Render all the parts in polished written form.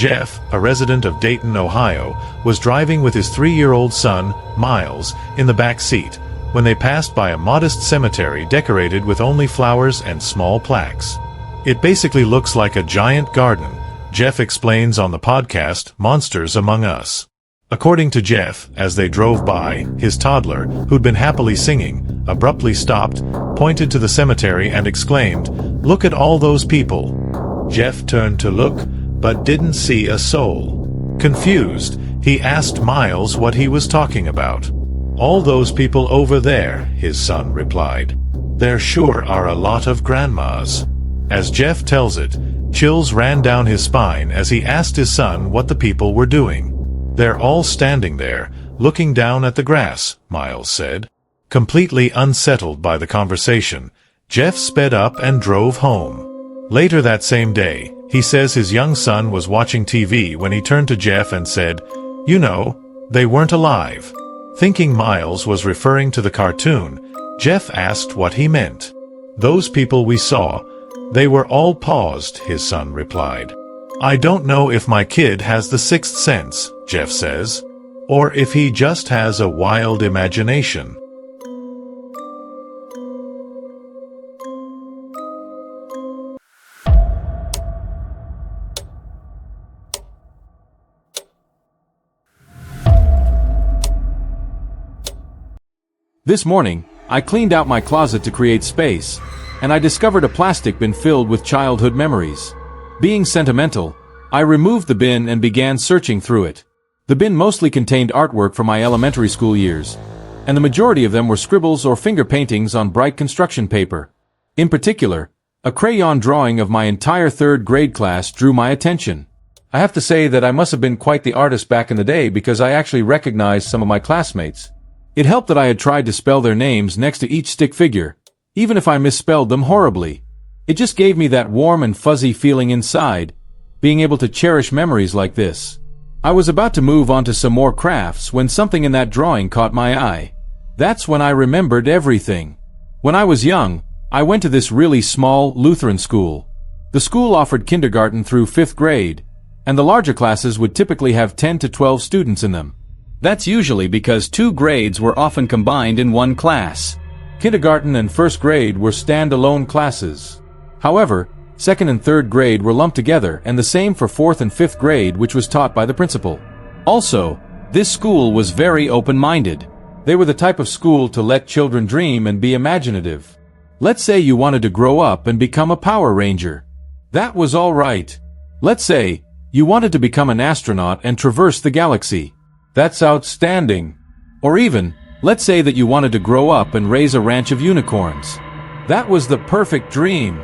Jeff, a resident of Dayton, Ohio, was driving with his 3-year-old son, Miles, in the back seat when they passed by a modest cemetery decorated with only flowers and small plaques. "It basically looks like a giant garden," Jeff explains on the podcast Monsters Among Us. According to Jeff, as they drove by, his toddler, who'd been happily singing, abruptly stopped, pointed to the cemetery and exclaimed, "Look at all those people." Jeff turned to look, but didn't see a soul. Confused, he asked Miles what he was talking about. "All those people over there," his son replied. "There sure are a lot of grandmas." As Jeff tells it, chills ran down his spine as he asked his son what the people were doing. "They're all standing there, looking down at the grass," Miles said. Completely unsettled by the conversation, Jeff sped up and drove home. Later that same day, he says his young son was watching TV when he turned to Jeff and said, "You know, they weren't alive." Thinking Miles was referring to the cartoon, Jeff asked what he meant. "Those people we saw, they were all paused," his son replied. "I don't know if my kid has the sixth sense," Jeff says, "or if he just has a wild imagination." This morning, I cleaned out my closet to create space, and I discovered a plastic bin filled with childhood memories. Being sentimental, I removed the bin and began searching through it. The bin mostly contained artwork from my elementary school years, and the majority of them were scribbles or finger paintings on bright construction paper. In particular, a crayon drawing of my entire third grade class drew my attention. I have to say that I must have been quite the artist back in the day because I actually recognized some of my classmates. It helped that I had tried to spell their names next to each stick figure, even if I misspelled them horribly. It just gave me that warm and fuzzy feeling inside, being able to cherish memories like this. I was about to move on to some more crafts when something in that drawing caught my eye. That's when I remembered everything. When I was young, I went to this really small Lutheran school. The school offered kindergarten through 5th grade, and the larger classes would typically have 10 to 12 students in them. That's usually because 2 grades were often combined in one class. Kindergarten and 1st grade were stand-alone classes. However, 2nd and 3rd grade were lumped together, and the same for 4th and 5th grade, which was taught by the principal. Also, this school was very open-minded. They were the type of school to let children dream and be imaginative. Let's say you wanted to grow up and become a Power Ranger. That was all right. Let's say you wanted to become an astronaut and traverse the galaxy. That's outstanding. Or even, let's say that you wanted to grow up and raise a ranch of unicorns. That was the perfect dream.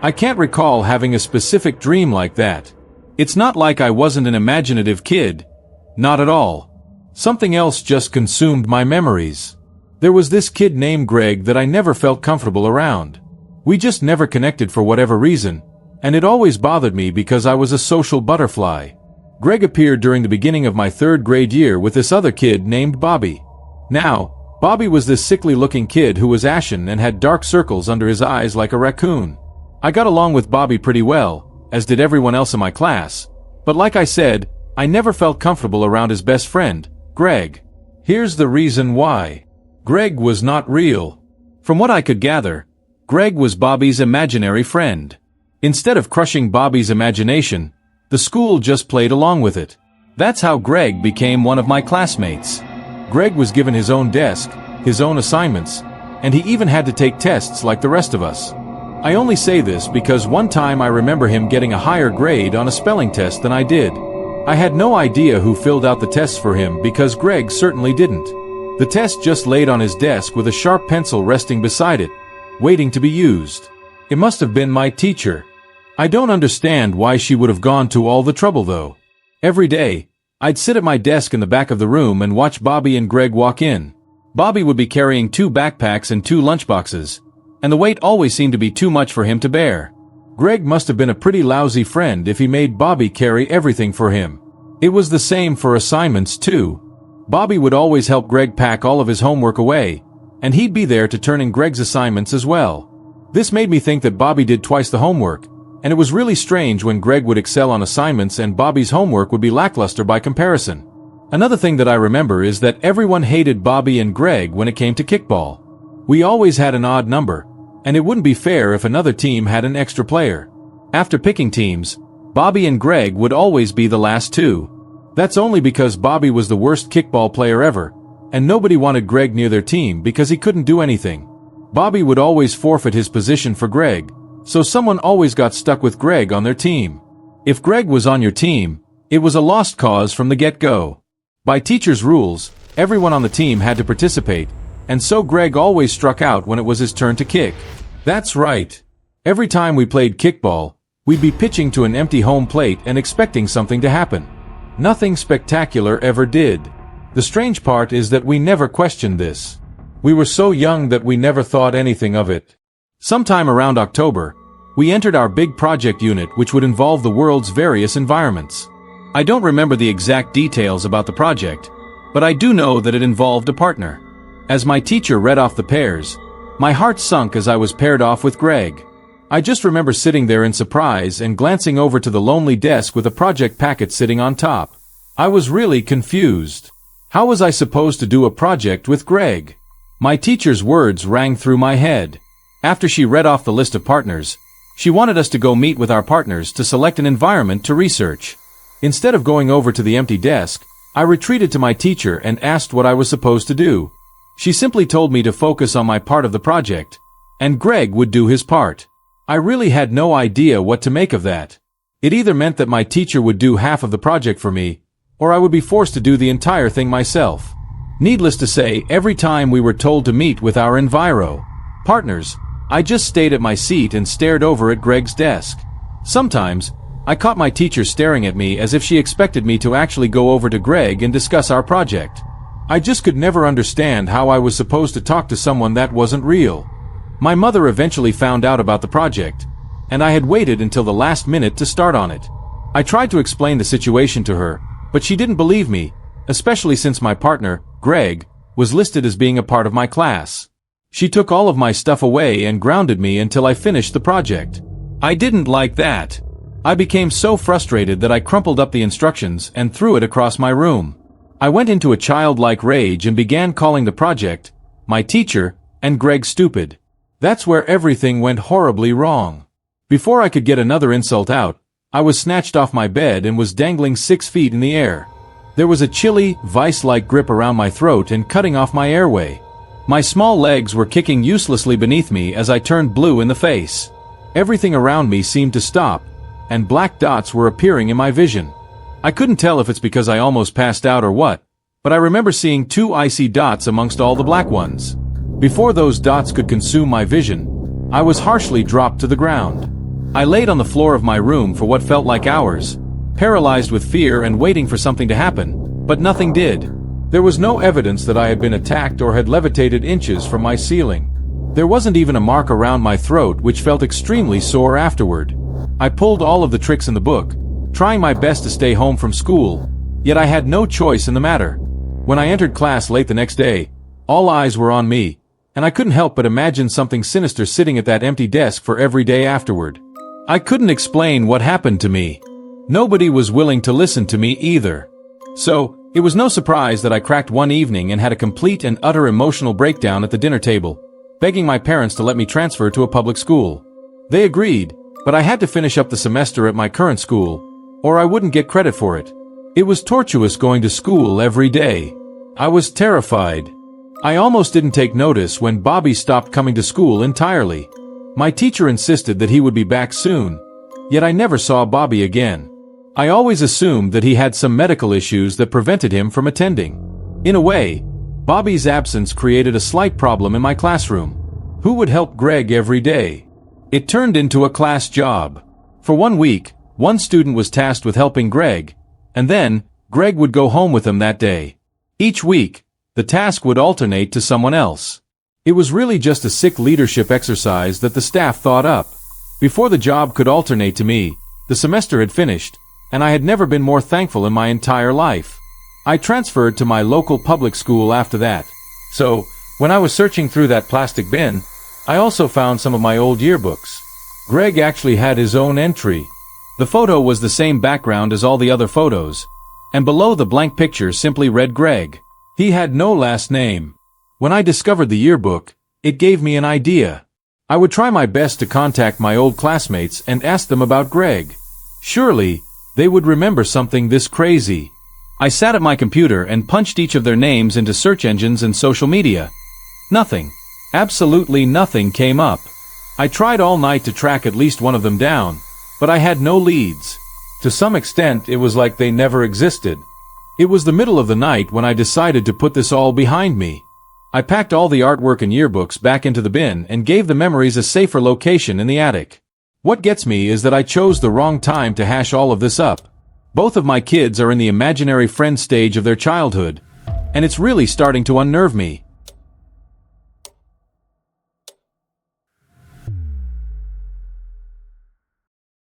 I can't recall having a specific dream like that. It's not like I wasn't an imaginative kid. Not at all. Something else just consumed my memories. There was this kid named Greg that I never felt comfortable around. We just never connected for whatever reason, and it always bothered me because I was a social butterfly. Greg appeared during the beginning of my 3rd grade year with this other kid named Bobby. Now, Bobby was this sickly-looking kid who was ashen and had dark circles under his eyes like a raccoon. I got along with Bobby pretty well, as did everyone else in my class, but like I said, I never felt comfortable around his best friend, Greg. Here's the reason why. Greg was not real. From what I could gather, Greg was Bobby's imaginary friend. Instead of crushing Bobby's imagination, the school just played along with it. That's how Greg became one of my classmates. Greg was given his own desk, his own assignments, and he even had to take tests like the rest of us. I only say this because one time I remember him getting a higher grade on a spelling test than I did. I had no idea who filled out the tests for him because Greg certainly didn't. The test just laid on his desk with a sharp pencil resting beside it, waiting to be used. It must have been my teacher. I don't understand why she would have gone to all the trouble though. Every day, I'd sit at my desk in the back of the room and watch Bobby and Greg walk in. Bobby would be carrying 2 backpacks and 2 lunchboxes, and the weight always seemed to be too much for him to bear. Greg must have been a pretty lousy friend if he made Bobby carry everything for him. It was the same for assignments too. Bobby would always help Greg pack all of his homework away, and he'd be there to turn in Greg's assignments as well. This made me think that Bobby did twice the homework, And it was really strange when Greg would excel on assignments and Bobby's homework would be lackluster by comparison. Another thing that I remember is that everyone hated Bobby and Greg when it came to kickball. We always had an odd number, and it wouldn't be fair if another team had an extra player. After picking teams, Bobby and Greg would always be the last two. That's only because Bobby was the worst kickball player ever, and nobody wanted Greg near their team because he couldn't do anything. Bobby would always forfeit his position for Greg, so someone always got stuck with Greg on their team. If Greg was on your team, it was a lost cause from the get-go. By teachers' rules, everyone on the team had to participate, and so Greg always struck out when it was his turn to kick. That's right. Every time we played kickball, we'd be pitching to an empty home plate and expecting something to happen. Nothing spectacular ever did. The strange part is that we never questioned this. We were so young that we never thought anything of it. Sometime around October, we entered our big project unit, which would involve the world's various environments. I don't remember the exact details about the project, but I do know that it involved a partner. As my teacher read off the pairs, my heart sunk as I was paired off with Greg. I just remember sitting there in surprise and glancing over to the lonely desk with a project packet sitting on top. I was really confused. How was I supposed to do a project with Greg? My teacher's words rang through my head. After she read off the list of partners, she wanted us to go meet with our partners to select an environment to research. Instead of going over to the empty desk, I retreated to my teacher and asked what I was supposed to do. She simply told me to focus on my part of the project, and Greg would do his part. I really had no idea what to make of that. It either meant that my teacher would do half of the project for me, or I would be forced to do the entire thing myself. Needless to say, every time we were told to meet with our partners, I just stayed at my seat and stared over at Greg's desk. Sometimes, I caught my teacher staring at me as if she expected me to actually go over to Greg and discuss our project. I just could never understand how I was supposed to talk to someone that wasn't real. My mother eventually found out about the project, and I had waited until the last minute to start on it. I tried to explain the situation to her, but she didn't believe me, especially since my partner, Greg, was listed as being a part of my class. She took all of my stuff away and grounded me until I finished the project. I didn't like that. I became so frustrated that I crumpled up the instructions and threw it across my room. I went into a childlike rage and began calling the project, my teacher, and Greg stupid. That's where everything went horribly wrong. Before I could get another insult out, I was snatched off my bed and was dangling 6 feet in the air. There was a chilly, vice-like grip around my throat and cutting off my airway. My small legs were kicking uselessly beneath me as I turned blue in the face. Everything around me seemed to stop, and black dots were appearing in my vision. I couldn't tell if it's because I almost passed out or what, but I remember seeing 2 icy dots amongst all the black ones. Before those dots could consume my vision, I was harshly dropped to the ground. I laid on the floor of my room for what felt like hours, paralyzed with fear and waiting for something to happen, but nothing did. There was no evidence that I had been attacked or had levitated inches from my ceiling. There wasn't even a mark around my throat, which felt extremely sore afterward. I pulled all of the tricks in the book, trying my best to stay home from school, yet I had no choice in the matter. When I entered class late the next day, all eyes were on me, and I couldn't help but imagine something sinister sitting at that empty desk for every day afterward. I couldn't explain what happened to me. Nobody was willing to listen to me either. So, it was no surprise that I cracked one evening and had a complete and utter emotional breakdown at the dinner table, begging my parents to let me transfer to a public school. They agreed, but I had to finish up the semester at my current school, or I wouldn't get credit for it. It was tortuous going to school every day. I was terrified. I almost didn't take notice when Bobby stopped coming to school entirely. My teacher insisted that he would be back soon, yet I never saw Bobby again. I always assumed that he had some medical issues that prevented him from attending. In a way, Bobby's absence created a slight problem in my classroom. Who would help Greg every day? It turned into a class job. For 1 week, one student was tasked with helping Greg, and then, Greg would go home with him that day. Each week, the task would alternate to someone else. It was really just a sick leadership exercise that the staff thought up. Before the job could alternate to me, the semester had finished, and I had never been more thankful in my entire life. I transferred to my local public school after that. So, when I was searching through that plastic bin, I also found some of my old yearbooks. Greg actually had his own entry. The photo was the same background as all the other photos, and below the blank picture simply read Greg. He had no last name. When I discovered the yearbook, it gave me an idea. I would try my best to contact my old classmates and ask them about Greg. Surely, they would remember something this crazy. I sat at my computer and punched each of their names into search engines and social media. Nothing. Absolutely nothing came up. I tried all night to track at least one of them down, but I had no leads. To some extent, it was like they never existed. It was the middle of the night when I decided to put this all behind me. I packed all the artwork and yearbooks back into the bin and gave the memories a safer location in the attic. What gets me is that I chose the wrong time to hash all of this up. Both of my kids are in the imaginary friend stage of their childhood, and it's really starting to unnerve me.